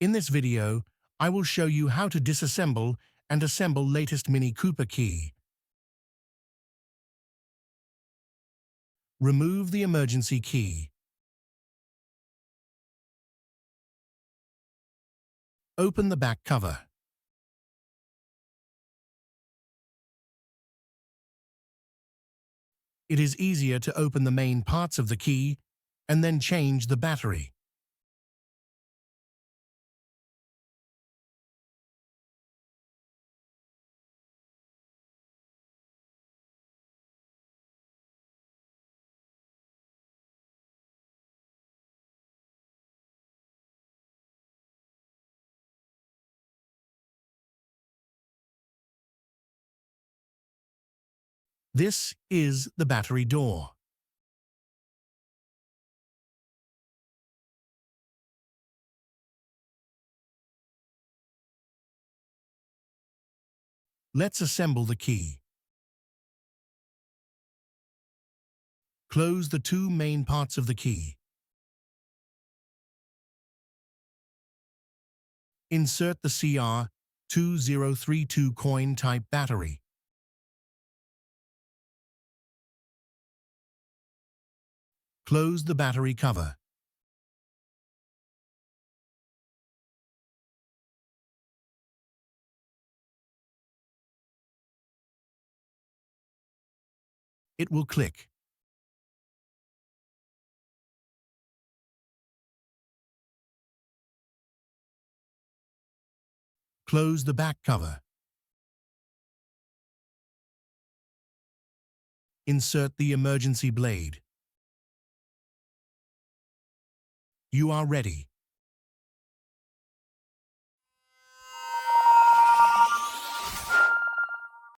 In this video, I will show you how to disassemble and assemble latest Mini Cooper key. Remove the emergency key. Open the back cover. It is easier to open the main parts of the key and then change the battery. This is the battery door. Let's assemble the key. Close the two main parts of the key. Insert the CR2032 coin-type battery. Close the battery cover. It will click. Close the back cover. Insert the emergency blade. You are ready.